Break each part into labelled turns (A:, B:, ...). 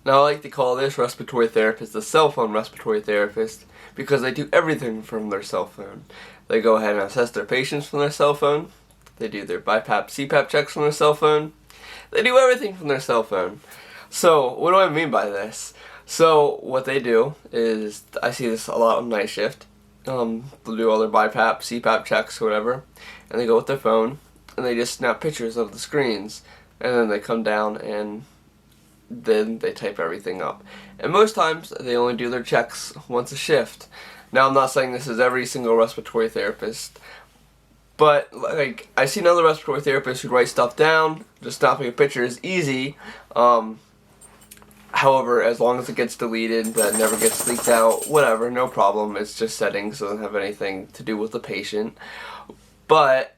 A: Now I like to call this respiratory therapist the cell phone respiratory therapist because they do everything from their cell phone. They go ahead and assess their patients from their cell phone. They do their BiPAP, CPAP checks from their cell phone. They do everything from their cell phone. So what do I mean by this? So what they do is, I see this a lot on night shift. They'll do all their BiPAP, CPAP checks, or whatever, and they go with their phone and they just snap pictures of the screens, and then they come down and then they type everything up. And most times they only do their checks once a shift. Now I'm not saying this is every single respiratory therapist, but like I've seen other respiratory therapists who write stuff down. Just snapping a picture is easy. However, as long as it gets deleted, that never gets leaked out, whatever, no problem. It's just settings, doesn't have anything to do with the patient. But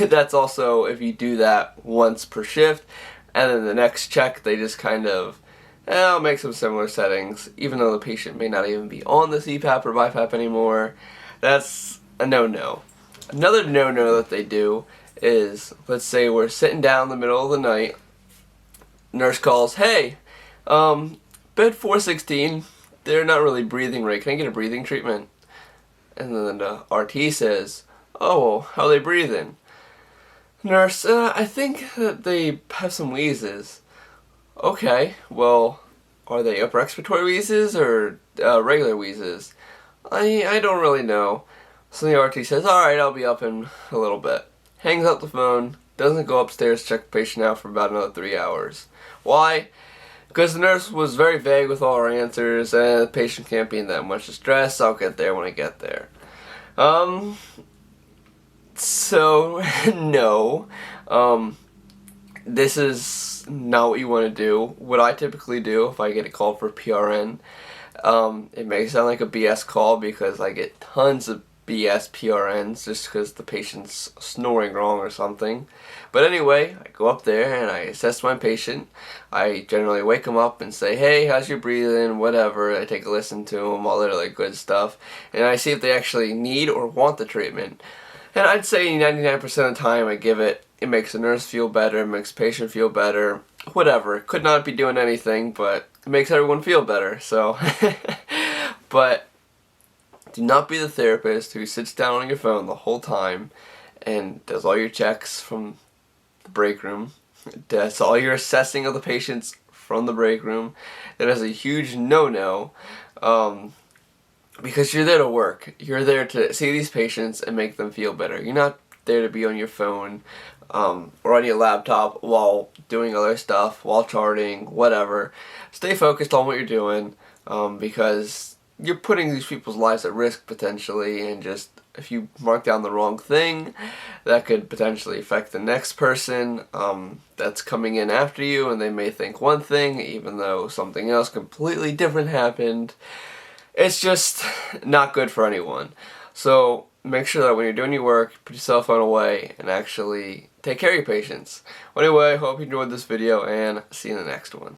A: that's also if you do that once per shift, and then the next check they just kind of make some similar settings, even though the patient may not even be on the CPAP or BiPAP anymore. That's a no-no. Another no-no that they do is, let's say we're sitting down in the middle of the night, nurse calls, hey, bed 416, they're not really breathing right, can I get a breathing treatment? And then the RT says, oh, how are they breathing? Nurse, I think that they have some wheezes. Okay, well, are they upper expiratory wheezes or regular wheezes? I don't really know. So the RT says, alright, I'll be up in a little bit. Hangs up the phone, doesn't go upstairs to check the patient out for about another 3 hours. Why? Because the nurse was very vague with all her answers, and the patient can't be in that much distress. I'll get there when I get there. So, no. This is not what you want to do. What I typically do if I get a call for PRN, it may sound like a BS call because I get tons of BS PRNs just because the patient's snoring wrong or something. But anyway, I go up there and I assess my patient. I generally wake them up and say, hey, how's your breathing, whatever. I take a listen to them, all their like good stuff. And I see if they actually need or want the treatment. And I'd say 99% of the time I give it. It makes the nurse feel better, it makes the patient feel better, whatever. It could not be doing anything, but it makes everyone feel better, so. But do not be the therapist who sits down on your phone the whole time and does all your checks from the break room, does all your assessing of the patients from the break room. That is a huge no-no, because you're there to work. You're there to see these patients and make them feel better. You're not there to be on your phone or on your laptop while doing other stuff, while charting, whatever. Stay focused on what you're doing, because you're putting these people's lives at risk potentially, and just if you mark down the wrong thing, that could potentially affect the next person that's coming in after you, and they may think one thing even though something else completely different happened. It's just not good for anyone. So make sure that when you're doing your work, put your cell phone away and actually take care of your patients. Anyway, hope you enjoyed this video, and see you in the next one.